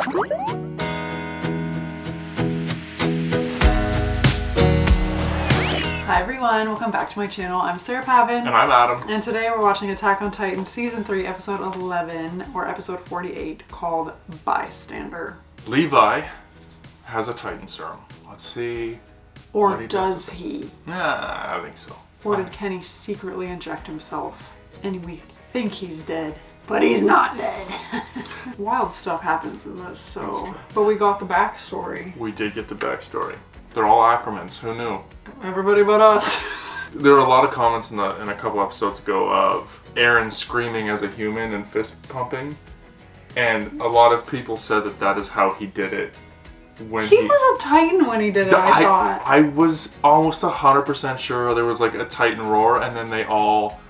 Hi everyone, welcome back to my channel. I'm Sarah Pavin. And I'm Adam. And today we're watching Attack on Titan Season 3, Episode 11, or Episode 48, called Bystander. Levi has a Titan serum. Let's see. Or does he? Yeah, I think so. Or did Kenny secretly inject himself? And we think he's dead, but he's not dead. Wild stuff happens in this, so. But we got the backstory. We did get the backstory. They're all Ackermans. Who knew? Everybody but us. There were a lot of comments in a couple episodes ago of Eren screaming as a human and fist pumping, and a lot of people said that is how he did it. When he was a Titan when he did it. I thought. I was almost 100% sure there was like a Titan roar, and then they all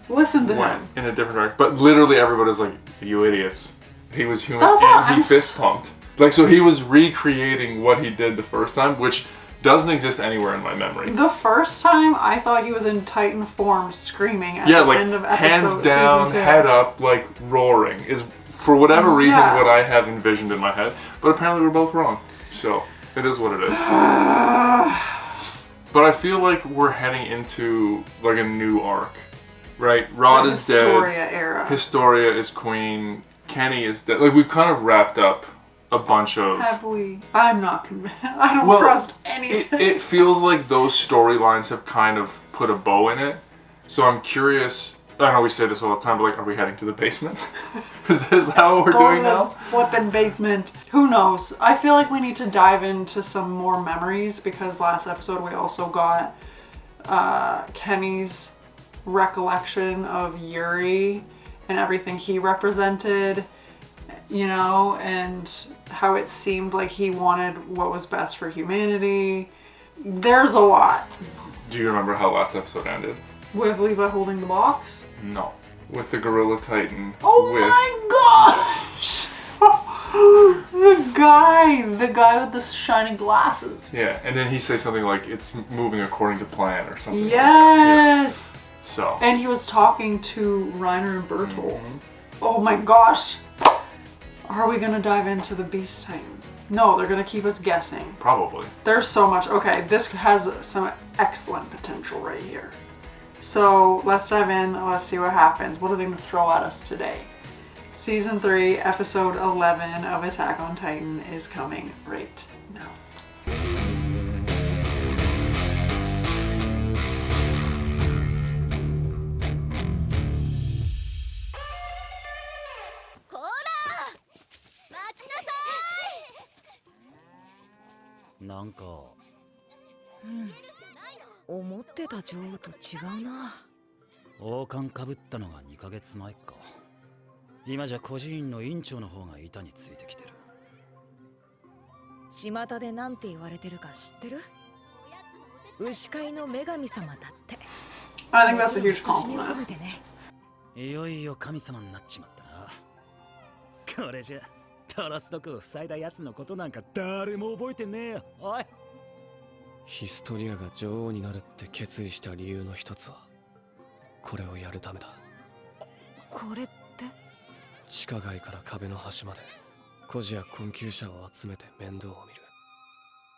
listened to went him in a different direction. But literally everybody was like, "You idiots!" He was human he fist pumped. Like, so he was recreating what he did the first time, which doesn't exist anywhere in my memory. The first time, I thought he was in Titan form, screaming at the end of episode hands down, head up, like roaring, is for whatever reason what I have envisioned in my head. But apparently we're both wrong. So, it is what it is. But I feel like we're heading into like a new arc, right? Rod is dead. Historia era. Historia is queen. Kenny is dead. Like, we've kind of wrapped up a bunch of... Have we? I'm not convinced. I don't trust anything. It feels like those storylines have kind of put a bow in it. So I'm curious. I know we say this all the time, but like, are we heading to the basement? Is that what we're doing now? Flippin' basement. Who knows? I feel like we need to dive into some more memories, because last episode we also got Kenny's recollection of Yuri and everything he represented, you know, and how it seemed like he wanted what was best for humanity. There's a lot. Do you remember how last episode ended? With Levi holding the box? No. With the Gorilla Titan. Oh my gosh! The guy with the shiny glasses. Yeah, and then he says something like, it's moving according to plan or something. Yes! Like that. So. And he was talking to Reiner and Bertolt. Oh my gosh! Are we gonna dive into the Beast Titan? No, they're gonna keep us guessing. Probably. There's so much. Okay, this has some excellent potential right here. So let's dive in. Let's see what happens. What are they gonna throw at us today? Season 3, Episode 11 of Attack on Titan is coming right now.思ってた女王と違うな。王冠かぶったのが2ヶ月前か。今じゃ孤児院の院長の方が板についてきてる。巷でなんて言われてるか知ってる？牛飼いの女神様だって。I think that's a huge compliment. いよいよ神様になっちまったな。これじゃトロスドクを塞いだやつのことなんか誰も覚えてねえよ。おい。ヒストリアが女王になるって決意した理由の一つはこれをやるためだ。これって地下街から壁の端まで孤児や困窮者を集めて面倒を見る。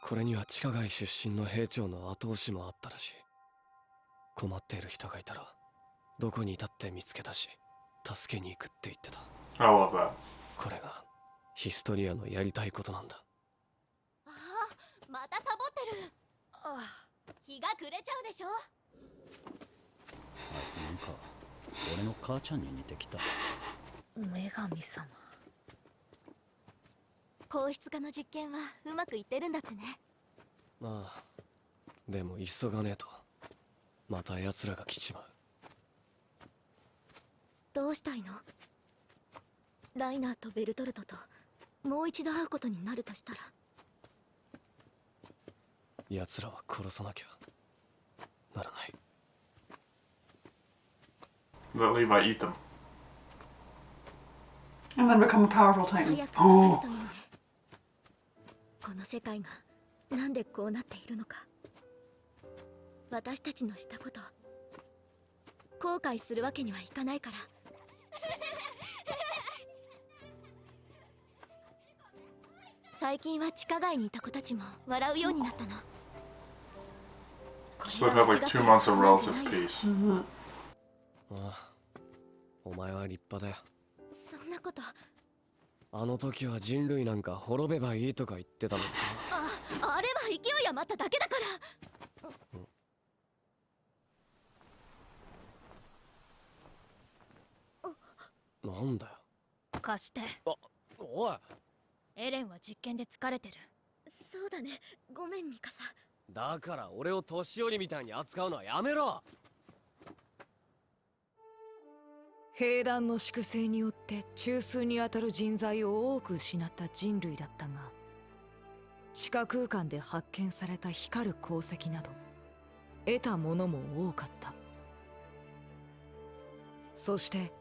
これには地下街出身の兵長の後押しもあったらしい。困っている人がいたらどこにいたって見つけたし助けに行くって言ってた。 I love that. これがヒストリアのやりたいことなんだ。ああ、またサボってる。日が暮れちゃうでしょ。あいつなんか俺の母ちゃんに似てきた。女神様。硬質化の実験はうまくいってるんだってね。まあでも急がねえとまた奴らが来ちまう。どうしたいの？ライナーとベルトルトともう一度会うことになるとしたら。奴らは殺さなきゃならない。Let Levi eat them. And then become a powerful Titan. 早く分かるといいね。この世界がなんでこうなっているのか。私たちのしたこと後悔するわけにはいかないから。最近は地下街にいた子たちも笑うようになったの。 So they've had like 2 months of relative peace. ああ、お前は立派だよ。そんなこと。あの時は人類なんか滅べばいいとか言ってたのに。あれは勢い余っただけだから。なんだよ。貸して。おい。エレンは実験で疲れてる。そうだね。ごめんミカサ。だから俺を年寄りみたいに扱うのはやめろ。兵団の粛清によって中枢にあたる人材を多く失った人類だったが、地下空間で発見された光る鉱石など得たものも多かった。そして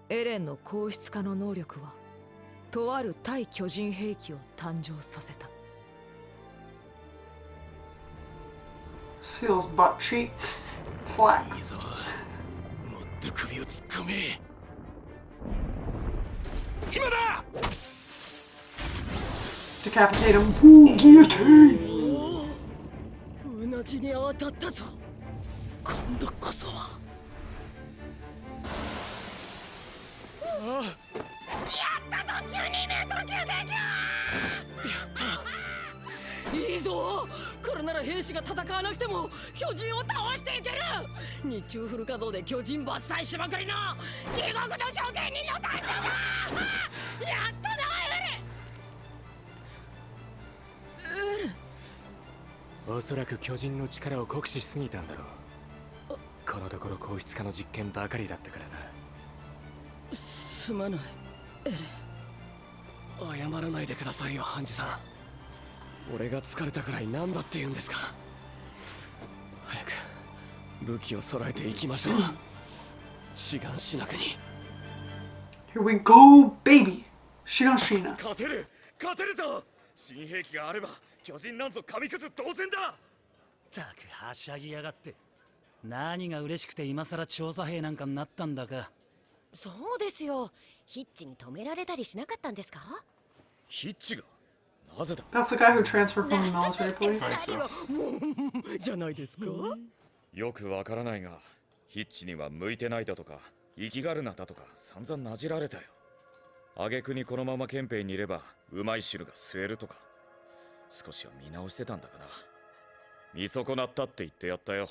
エレンの硬質化の能力はとある対巨人兵器を誕生させた。 See those butt cheeks? Flex. いいぞ。もっと首を突っ込め。今だ。 Decapitate him. Ooh, guillotine. うなじに当たったぞ。今度こそは。ああ。いいぞ。これなら兵士が戦わなくても巨人を倒していける。日中フル稼働で巨人伐採しまくりの地獄の処刑人の誕生だ。やったなエレン。おそらく巨人の力を酷使しすぎたんだろう。このところ硬質化の実験ばかりだったからな。すまないエレン。謝らないでくださいよハンジさん。俺が疲れたくらい何だって言うんですか。早く武器を揃えていきましょう。志願しなくに。 Here we go, baby. Shigashina. 勝てるぞ。新兵器があれば巨人なんぞ紙くず同然だ。たくはしゃぎやがって。何が嬉しくて今さら調査兵なんかになったんだか。そうですよ。ヒッチに止められたりしなかったんですか？ヒッチがなぜだ。 That's the guy who transferred from the military police. I think so. じゃないですか。よくわからないがヒッチには向いてないだとか生きがるなだとか散々なじられたよ。挙句にこのまま憲兵にいればうまい汁が吸えるとか少しは見直してたんだかな。見損なったって言ってやったよ。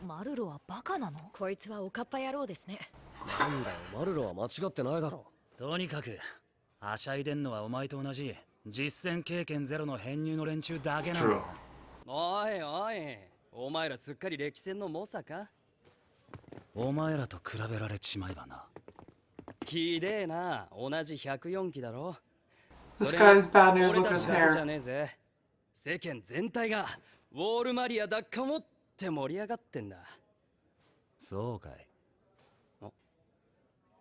マルロはバカなの？こいつはおかっぱ野郎ですね。なんだよマルロは間違ってないだろ。とにかくはしゃいでんのはお前と同じ実戦経験ゼロの編入の連中だけなんだ。おいおい、お前らすっかり歴戦の猛者か。お前らと比べられちまえばな。ひでえな。同じ104期だろ。 This guy's bad news. 俺 Look た at ち his だけじゃ hair. ねえぜ。世間全体がウォールマリア奪還をって盛り上がってんだ。そうかい。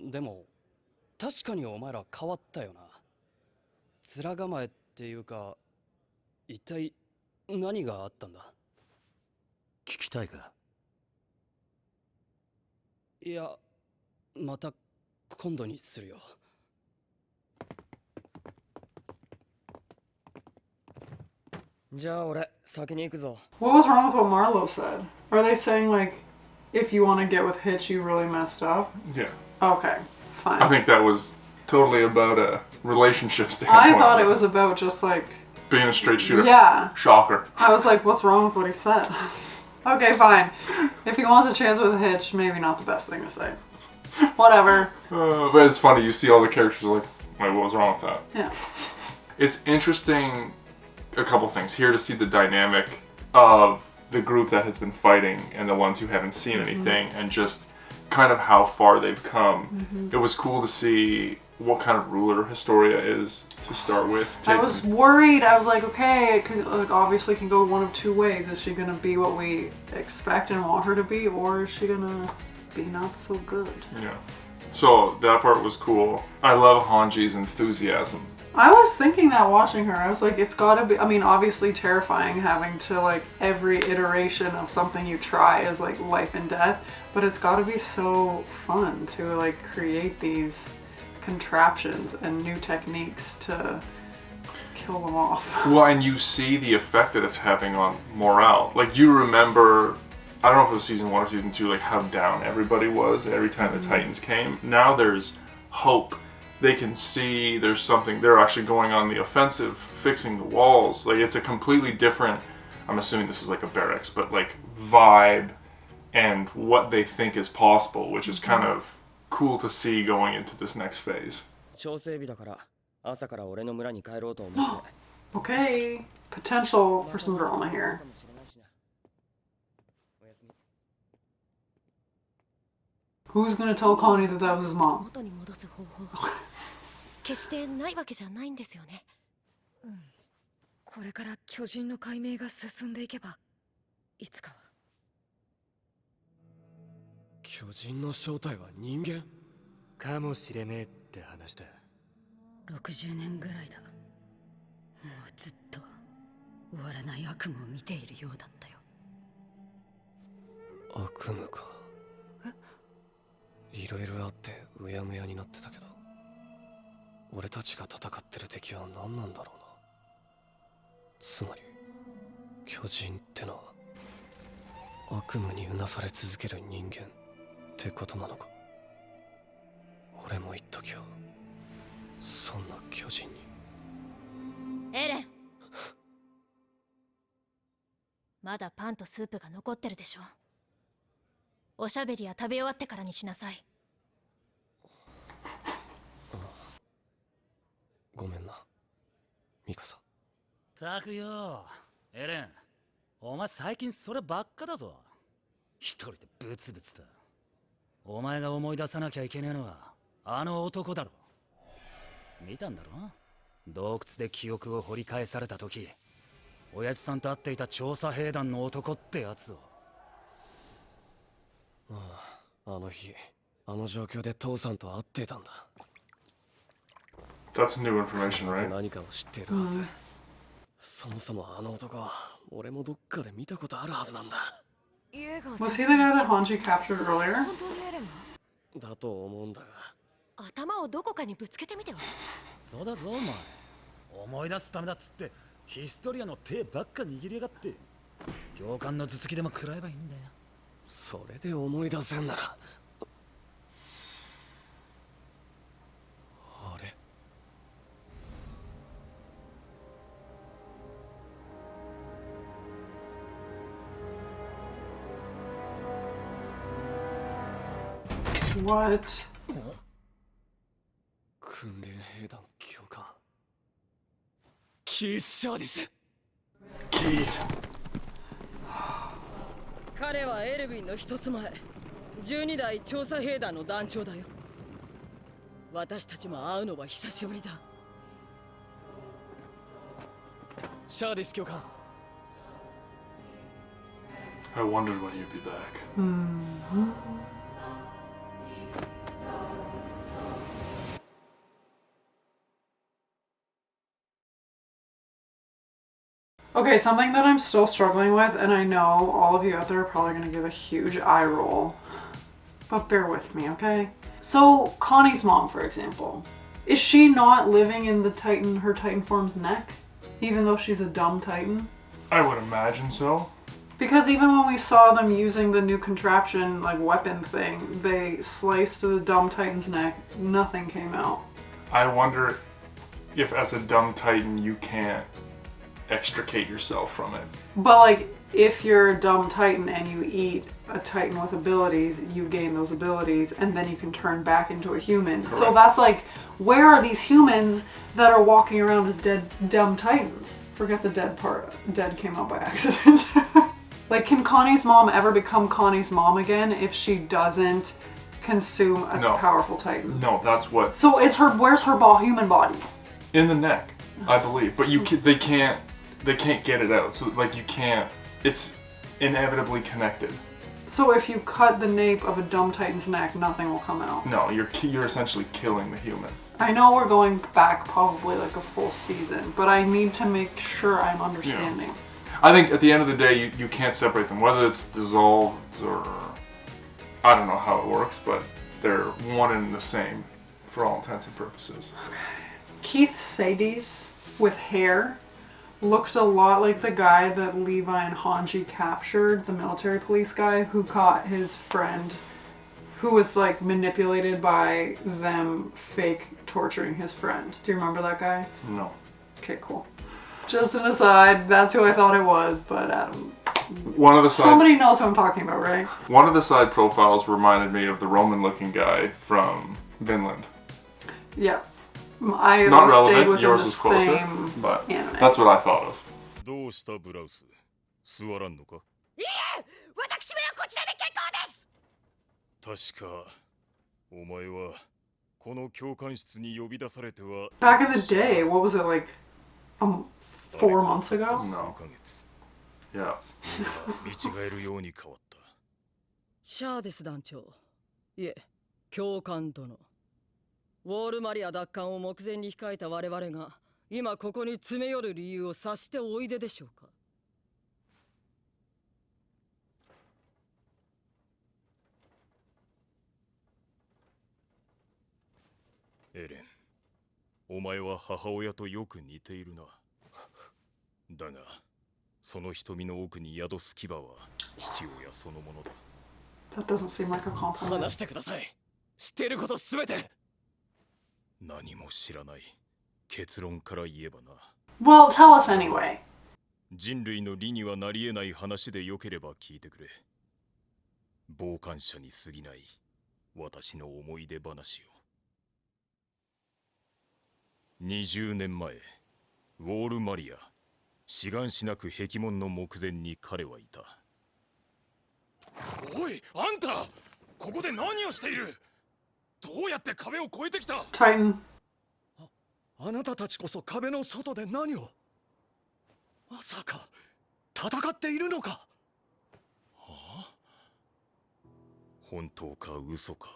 でも確かにお前ら変わったよな。面構えっていうか一体何があったんだ。聞きたいか？いやまた今度にするよ。じゃあ俺先に行くぞ。 What was wrong with what Marlo said? Are they saying like, if you want to get with Hitch, you really messed up? Yeah. Okay, fine. I think that was totally about a relationship standpoint. I thought it was about just like, being a straight shooter. yeah. Shocker. I was like, what's wrong with what he said? Okay, fine. If he wants a chance with Hitch, maybe not the best thing to say. Whatever. But it's funny, you see all the characters are like, wait, what was wrong with that? Yeah. It's interesting, a couple things here to see the dynamic of the group that has been fighting and the ones who haven't seen anything and just kind of how far they've come. It was cool to see what kind of ruler Historia is to start with. I was worried. I was like, okay, it could, like, obviously can go one of two ways. Is she gonna be what we expect and want her to be, or is she gonna be not so good? Yeah. So that part was cool. I love Hanji's enthusiasm. I was thinking that watching her. I was like, it's gotta be, I mean, obviously terrifying having to, like, every iteration of something you try is, like, life and death, but it's gotta be so fun to, like, create these contraptions and new techniques to kill them off. Well, and you see the effect that it's having on morale. Like, you remember, I don't know if it was season 1 or season 2, like how down everybody was every time the Titans came. Now there's hope. They can see there's something. They're actually going on the offensive, fixing the walls. Like, it's a completely different, I'm assuming this is like a barracks, but like vibe and what they think is possible, which is kind of cool to see going into this next phase. 調整日だから朝から俺の村に帰ろうと思って。 Okay, potential for some drama here. Who's gonna tell Connie that that was his mom? 元に戻す方法決してないわけじゃないんですよね。これから巨人の解明が進んでいけばいつかは。巨人の正体は人間かもしれねえって話だ。60年ぐらいだ。もうずっと終わらない悪夢を見ているようだったよ。悪夢か。いろいろあってうやむやになってたけど、俺たちが戦ってる敵は何なんだろうな。つまり巨人ってのは悪夢にうなされ続ける人間ってことなのか。俺も一時はそんな巨人に。エレンまだパンとスープが残ってるでしょ。おしゃべりは食べ終わってからにしなさい。ごめんなミカサ。たくよエレン、お前最近そればっかだぞ。一人でブツブツと。お前が思い出さなきゃいけねえのはあの男だろ。見たんだろ、洞窟で記憶を掘り返された時、親父さんと会っていた調査兵団の男ってやつを。ああ、あの日あの状況で父さんと会っていたんだ。 That's new information, right? 何かを知っているはず。そもそもあの男は俺もどっかで見たことあるはずなんだ。 Was he the guy that Hanji captured earlier? 本当にエレンが？だと思うんだが。頭をどこかにぶつけてみては。そうだぞお前。思い出すためだっつってヒストリアの手ばっか握りやがって。行間の頭突きでも食らえばいいんだよ。それで思い出せんなら。あれ。 What? 訓練兵団教官キース・シャーディス。彼はエルヴィンの一つ前12代調査兵団の団長だよ。私たちも会うのは久しぶりだ。シャーディス教官。 I wondered when you'd be back. Okay, something that I'm still struggling with, and I know all of you out there are probably going to give a huge eye roll, but bear with me, okay? So, Connie's mom, for example, is she not living in the Titan, her Titan form's neck, even though she's a dumb Titan? I would imagine so. Because even when we saw them using the new contraption, like weapon thing, they sliced the dumb Titan's neck, nothing came out. I wonder if as a dumb Titan you can't extricate yourself from it. But like, if you're a dumb Titan and you eat a Titan with abilities, you gain those abilities, and then you can turn back into a human. Correct. So that's like, where are these humans that are walking around as dead, dumb Titans? Forget the dead part. Dead came out by accident. Like, can Connie's mom ever become Connie's mom again if she doesn't consume a No. powerful Titan? No, that's what. So it's her. Where's her human body? In the neck, I believe. But they can't get it out. So like you can't. It's inevitably connected. So if you cut the nape of a dumb Titan's neck, nothing will come out. No, you're essentially killing the human. I know we're going back probably like a full season, but I need to make sure I'm understanding. I think at the end of the day, you can't separate them. Whether it's dissolved or I don't know how it works, but they're one and the same for all intents and purposes. Keith Sades with hair looked a lot like the guy that Levi and Hanji captured, the military police guy who caught his friend who was like manipulated by them fake torturing his friend. Do you remember that guy? No. Okay, cool. Just an aside, that's who I thought it was, but one of the side, somebody knows who I'm talking about, right? One of the side profiles reminded me of the Roman-looking guy from Vinland. Yeah. I Not stayed relevant, within yours the was closer, same but anime. that's what I thought of. どうしたブラウス座らんのかいいえ、私めはこちらで結構です。確かお前はこの教官室に呼び出されては Back in the day, what was it like 4 months ago? No. Yeah. 見違えるように変わった。シャーデス団長。いえ、教官殿。ウォールマリア奪還を目前に控えた我々が今ここに詰め寄る理由を察しておいででしょうか。エレン、お前は母親とよく似ているな。だが、その瞳の奥に宿す牙は父親そのものだ。That doesn't seem like a compliment. 話してください。知っていることすべて。何も知らない。結論から言えばな。Well, tell us anyway. 人類の理にはなり得ない話でよければ聞いてくれ。傍観者に過ぎない私の思い出話を。20年前、ウォールマリア、志願しなく壁門の目前に彼はいた。おい、あんたここで何をしている？どうやって壁を越えてきた？ Titan. あなたたちこそ壁の外で何を？まさか戦っているのか？はあ？本当か嘘か。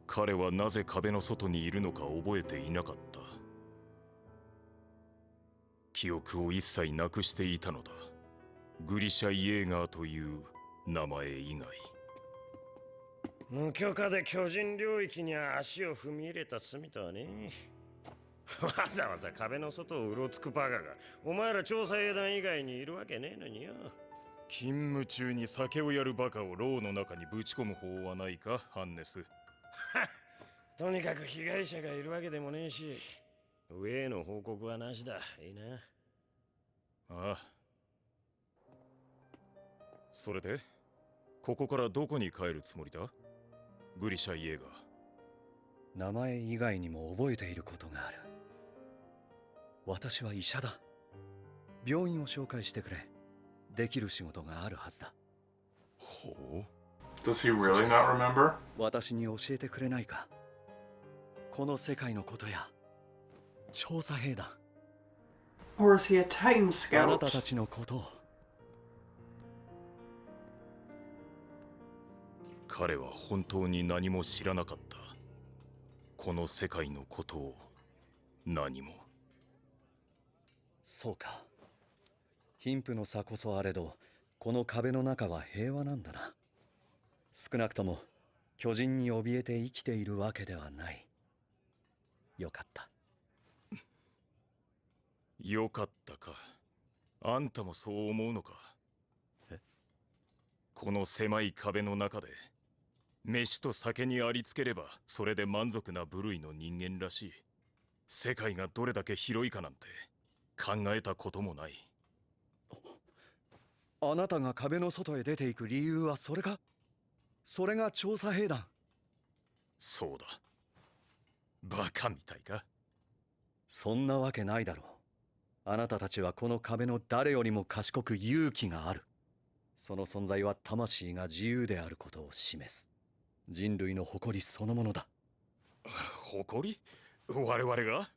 彼はなぜ壁の外にいるのか覚えていなかった。記憶を一切なくしていたのだ。グリシャ・イエーガーという名前以外。無許可で巨人領域に足を踏み入れた罪とはね。わざわざ壁の外をうろつくバカがお前ら調査兵団以外にいるわけねえのによ。勤務中に酒をやるバカを牢の中にぶち込む方はないか、ハンネス。とにかく被害者がいるわけでもねえし、上への報告はなしだ。いいな。ああ。それでここからどこに帰るつもりだ？グリシャ・イエーガー。名前以外にも覚えていることがある。私は医者だ。病院を紹介してくれ。できる仕事があるはずだ。ほう。Does he really not remember? 私に教えてくれないか。この世界のことや調査兵団。Or is he a Titan Scout? あなたたちのことを。彼は本当に何も知らなかった。この世界のことを何も。そうか。貧富の差こそあれど、この壁の中は平和なんだな。少なくとも巨人に怯えて生きているわけではない。よかった。よかったか。あんたもそう思うのか。この狭い壁の中で飯と酒にありつければそれで満足な部類の人間らしい。世界がどれだけ広いかなんて考えたこともない。あなたが壁の外へ出ていく理由はそれか？それが調査兵団。そうだ。バカみたいか？そんなわけないだろう。あなたたちはこの壁の誰よりも賢く勇気がある。その存在は魂が自由であることを示す。人類の誇りそのものだ。誇り？我々が？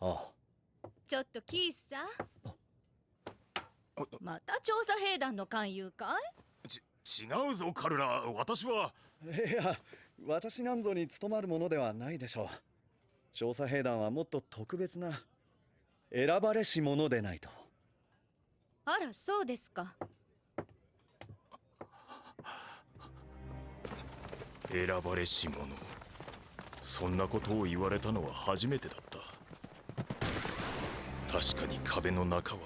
ああ。ちょっとキースさん。また調査兵団の勧誘かい？違うぞカルラ。私は。いや、私なんぞに務まるものではないでしょう。調査兵団はもっと特別な選ばれし者でないと。あら、そうですか。選ばれし者。そんなことを言われたのは初めてだった。確かに壁の中は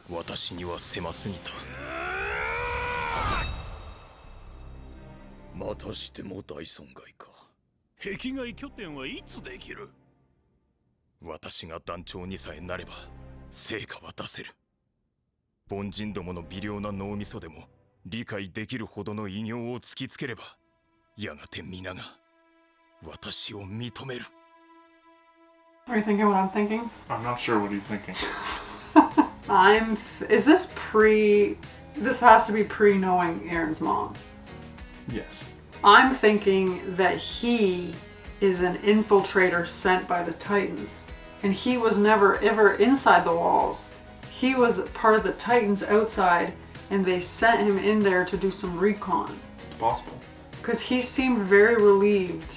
私には狭すぎた。またしても大損害か。壁外拠点はいつできる？私が団長にさえなれば成果は出せる。凡人どもの微量な脳みそでも理解できるほどの偉業を突きつければ、やがて皆が私を認める。Are you thinking what I'm thinking? I'm not sure. What are you thinking? Is this pre... This has to be pre-knowing Aaron's mom. Yes. I'm thinking that he is an infiltrator sent by the Titans. And he was never ever inside the walls. He was part of the Titans outside, and they sent him in there to do some recon. It's possible. Because he seemed very relieved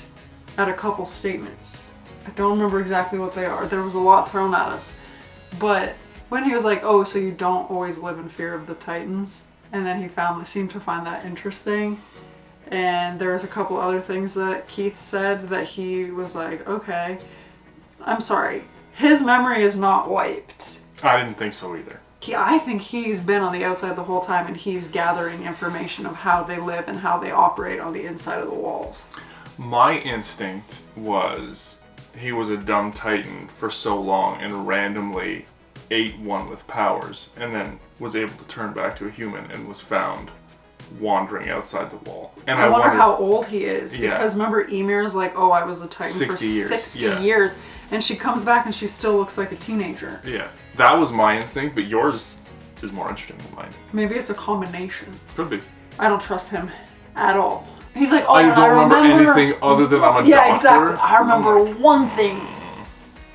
at a couple statements. I don't remember exactly what they are. There was a lot thrown at us. But when he was like, oh, so you don't always live in fear of the Titans? And then he seemed to find that interesting. And there was a couple other things that Keith said that he was like, okay. I'm sorry. His memory is not wiped. I didn't think so either. I think he's been on the outside the whole time, and he's gathering information of how they live and how they operate on the inside of the walls. My instinct was he was a dumb Titan for so long and randomly ate one with powers, and then was able to turn back to a human and was found wandering outside the wall. And I wonder how old he is, because remember Emir's like, oh, I was a Titan 60 for years. 60 years, and she comes back and she still looks like a teenager. Yeah, that was my instinct, but yours is more interesting than mine. Maybe it's a combination. Could be. I don't trust him at all. He's like, oh, I don't remember anything other than I'm a doctor. Yeah, exactly. I remember one thing.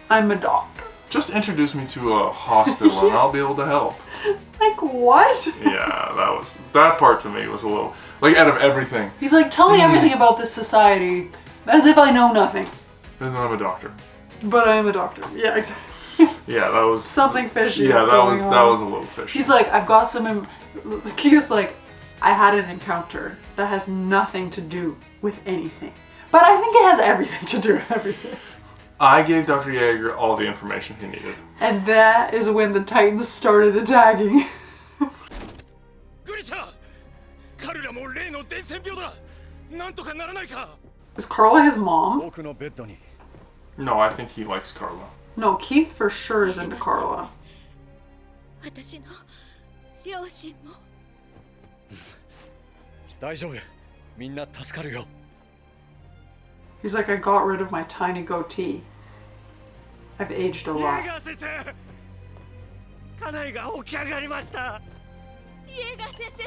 I'm a doctor. Just introduce me to a hospital and I'll be able to help. Like, what? Yeah, that part to me was a little, like, out of everything. He's like, tell me everything about this society as if I know nothing. And then I'm a doctor. But I am a doctor. Yeah, exactly. Yeah, that was something fishy. Yeah, that was a little fishy. He's like, I've got some. He's like, I had an encounter that has nothing to do with anything, but I think it has everything to do with everything. I gave Dr. Yeager all the information he needed. And that is when the Titans started attacking. Is Carla his mom? No, I think he likes Carla. No, Keith for sure is into Carla. He's like, I got rid of my tiny goatee. I've aged a lot.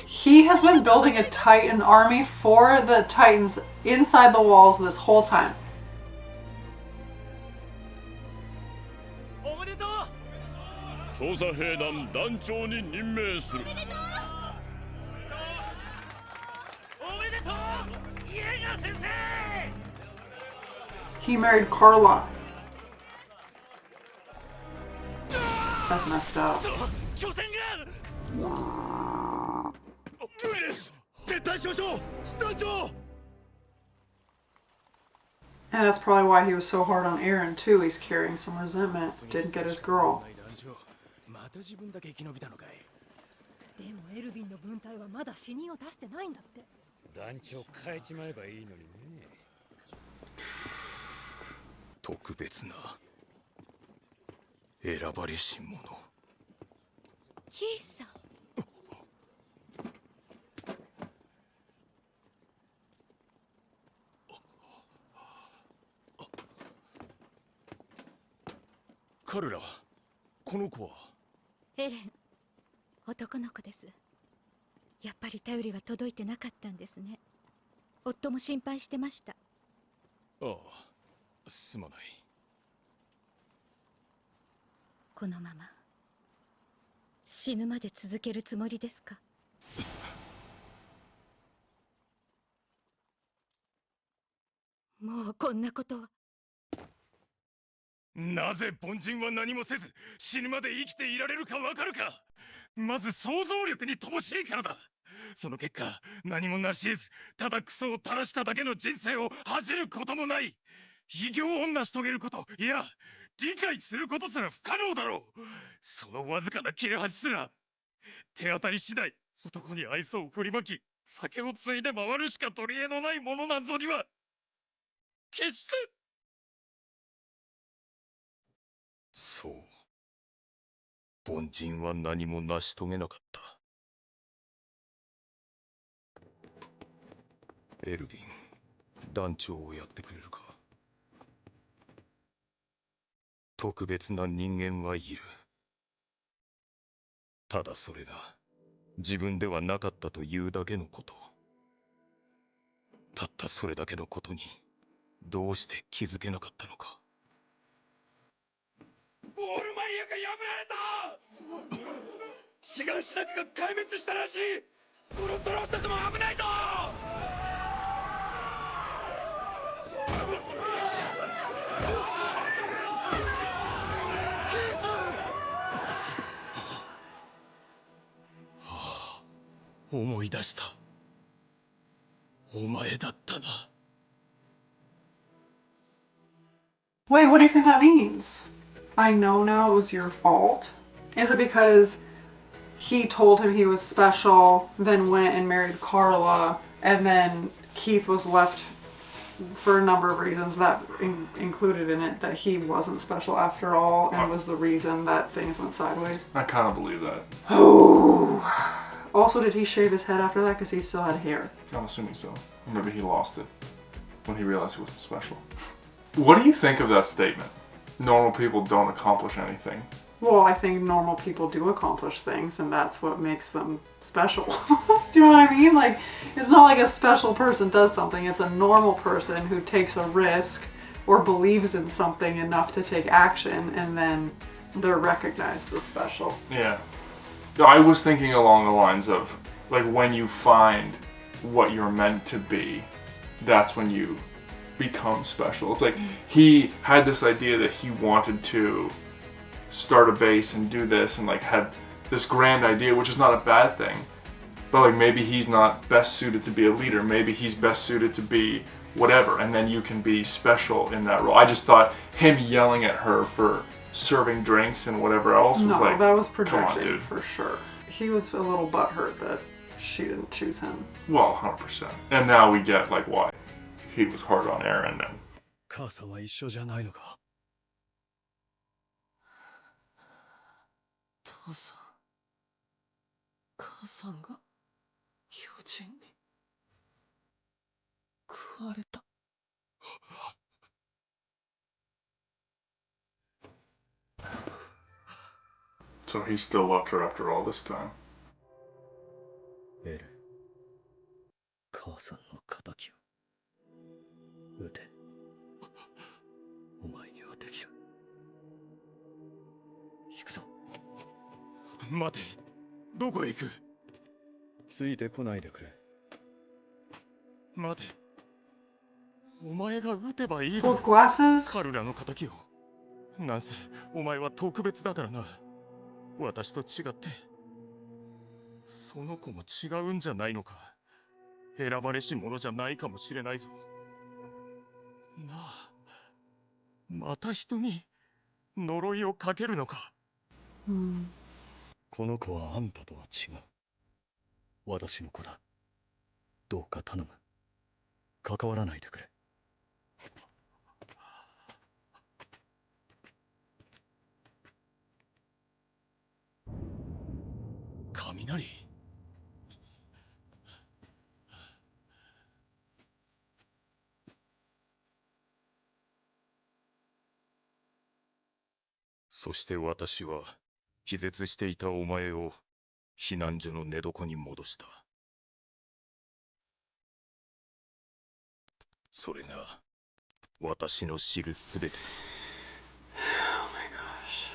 He has been building a Titan army for the Titans inside the walls this whole time. He married Carla. That's messed up. And that's probably why he was so hard on Aaron too. He's carrying some resentment. Didn't get his girl. でもエルヴィンの分隊はまだ死人を出してないんだって。団長変えちまえばいいのにね。特別な選ばれし者。キースさん。彼ら、この子は。エレン。男の子です。やっぱり頼りは届いてなかったんですね。夫も心配してました。ああ、すまない。このまま死ぬまで続けるつもりですか？もうこんなことは。なぜ凡人は何もせず死ぬまで生きていられるかわかるか。まず想像力に乏しいからだ。その結果、何も成し得ず、ただクソを垂らしただけの人生を恥じることもない。偉業を成し遂げること、いや、理解することすら不可能だろう。そのわずかな切れ端すら手当たり次第男に愛想を振りまき酒をついで回るしか取り柄のないものなんぞには決して。そう、凡人は何も成し遂げなかった。エルヴィン、団長をやってくれるか。特別な人間はいる。ただそれが自分ではなかったというだけのこと。たったそれだけのことにどうして気づけなかったのか。オールマリアが破られた。志願しなくが壊滅したらしい。ウルトラスタスも危ないぞ。思い出した。お前だったな。Wait, what do you think that means? I know now it was your fault? Is it because he told him he was special, then went and married Carla, and then Keith was left for a number of reasons that included in it that he wasn't special after all and was the reason that things went sideways? I kind of believe that. Oh. Also, did he shave his head after that because he still had hair? I'm assuming so. Maybe he lost it when he realized he wasn't special. What do you think of that statement? Normal people don't accomplish anything. Well, I think normal people do accomplish things, and that's what makes them special. Do you know what I mean? Like, it's not like a special person does something. It's a normal person who takes a risk or believes in something enough to take action, and then they're recognized as special. Yeah. I was thinking along the lines of, like, when you find what you're meant to be, that's when you become special. It's like he had this idea that he wanted to start a base and do this and like had this grand idea, which is not a bad thing, but like maybe he's not best suited to be a leader, maybe he's best suited to be whatever, and then you can be special in that role. I just thought him yelling at her for serving drinks and whatever else was like, that was come on, projection dude. for sure. He was a little butthurt that she didn't choose him. Well, 100%. And now we get like why he was hard on Aaron and 母さんは一緒じゃないのか。父さん、母さんが巨人に食われた。So he still loved her after all this time. エル、母さんの敵を撃て。お前にはできる。行くぞ。待て、どこへ行く？ついてこないでくれ。待て、お前が撃てばいいだ Those glasses? 彼らの敵を。なんせお前は特別だからな。私と違ってその子も違うんじゃないのか。選ばれし者じゃないかもしれないぞ。なあ、また人に呪いをかけるのか。この子はあんたとは違う。私の子だ。どうか頼む。関わらないでくれ。雷。そして私は気絶していたお前を避難所の寝床に戻した。それが私の知るすべてだ。Oh my gosh.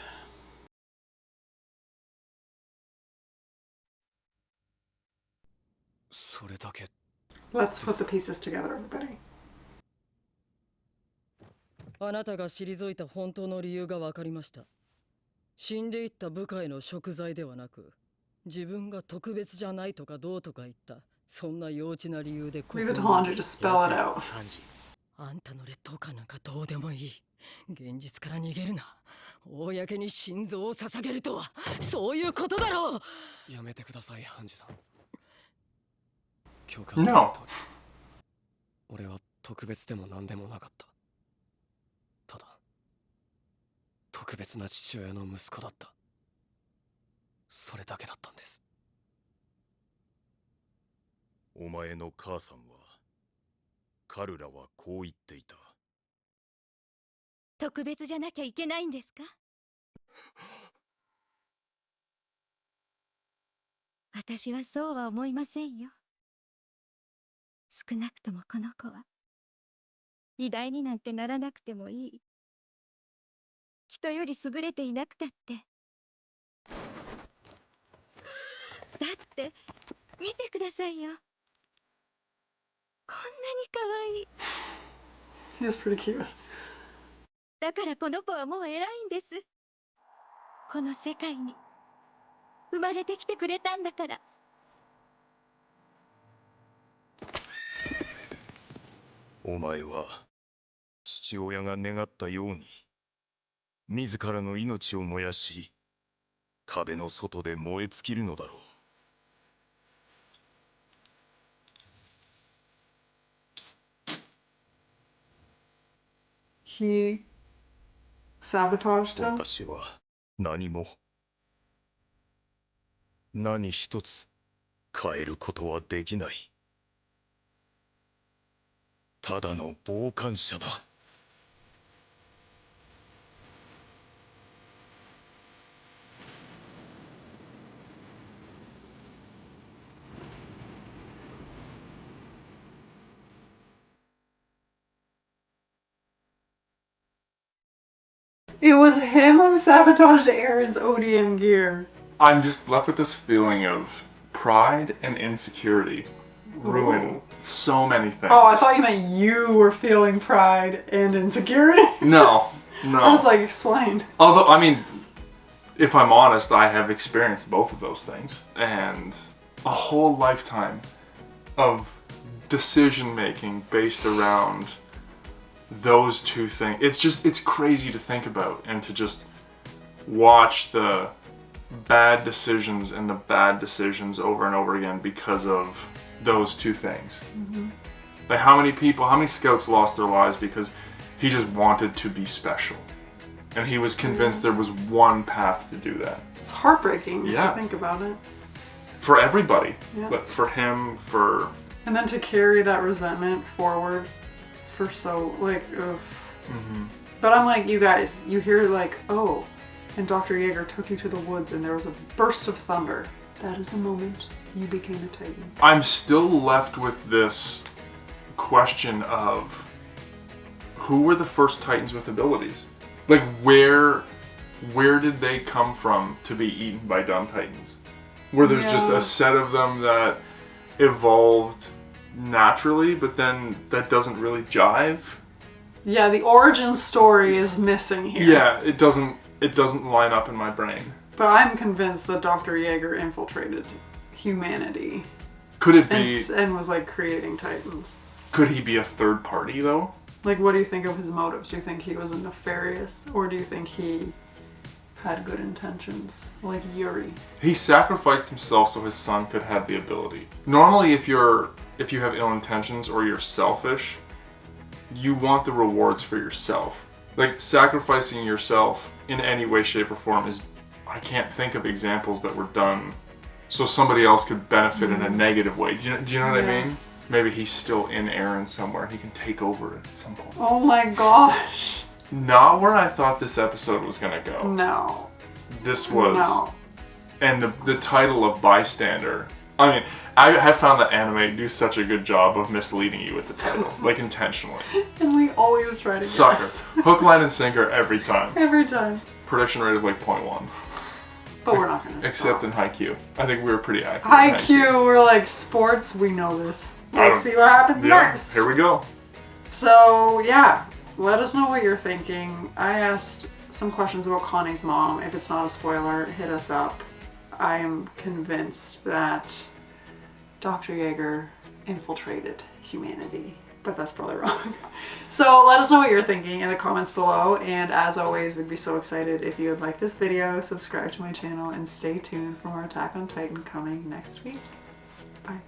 Let's put the pieces together, everybody. あなたが退いた本当の理由が分かりました。死んでいった部下への贖罪ではなく、自分が特別じゃないとかどうとか言った、そんな幼稚な理由でここに。Leave it to Hanji to spell it out. あんたの劣等感なんかどうでもいい。現実から逃げるな。公に心臓を捧げるとはそういうことだろう。やめてください、ハンジさん。教官 No. 俺は特別でも何でもなかった。ただ特別な父親の息子だった。それだけだったんです。お前の母さんは、彼らはこう言っていた。特別じゃなきゃいけないんですか？私はそうは思いませんよ。少なくともこの子は偉大になんてならなくてもいい。人より優れていなくたって。だって見てくださいよ。こんなに可愛い。He is pretty cute. だからこの子はもう偉いんです。この世界に生まれてきてくれたんだから。お前は父親が願ったように自らの命を燃やし壁の外で燃え尽きるのだろう。He sabotaged him? 私は何一つ変えることはできない。ただの傍観者だ。It was him who sabotaged Aaron's ODM gear. I'm just left with this feeling of pride and insecurity ruin so many things. Oh, I thought you meant you were feeling pride and insecurity. No. I was like, explain. Although, I mean, if I'm honest, I have experienced both of those things. And a whole lifetime of decision making based around those two things. It's crazy to think about and to just watch the bad decisions and the bad decisions over and over again because of those two things. Mm-hmm. Like how many scouts lost their lives because he just wanted to be special. And he was convinced there was one path to do that. It's heartbreaking if Yeah. you think about it. For everybody. Yeah. But for him, for... And then to carry that resentment forward for so, like, ugh. Mm-hmm. But I'm like, you guys, you hear like, oh, and Dr. Yeager took you to the woods and there was a burst of thunder. That is the moment you became a Titan. I'm still left with this question of who were the first Titans with abilities? Like where did they come from to be eaten by dumb Titans? Where there's just a set of them that evolved naturally, but then that doesn't really jive? Yeah, the origin story is missing here. Yeah, it doesn't line up in my brain. But I'm convinced that Dr. Yeager infiltrated humanity. Could it be... And was like creating Titans. Could he be a third party though? Like, what do you think of his motives? Do you think he was a nefarious, or do you think he had good intentions? Like Yuri. He sacrificed himself so his son could have the ability. Normally, if you have ill intentions or you're selfish, you want the rewards for yourself. Like, sacrificing yourself in any way, shape, or form is... I can't think of examples that were done so somebody else could benefit in a negative way. Do you know what I mean? Maybe he's still in Aaron somewhere. He can take over at some point. Oh my gosh. Not where I thought this episode was gonna go. No. This was... No. And the title of Bystander... I mean, I have found that anime do such a good job of misleading you with the title. Like, intentionally. And we always try to guess. Sucker. Hook, line, and sinker every time. Every time. Prediction rate of like 0.1. But we're not gonna Except in Haikyuu. I think we were pretty accurate. Haikyuu, we're like, sports, we know this. We'll see what happens next. Here we go. So, yeah. Let us know what you're thinking. I asked some questions about Connie's mom. If it's not a spoiler, hit us up. I am convinced that Dr. Yeager infiltrated humanity. but that's probably wrong. So let us know what you're thinking in the comments below, and as always, we'd be so excited if you would like this video, subscribe to my channel, and stay tuned for more Attack on Titan coming next week. Bye.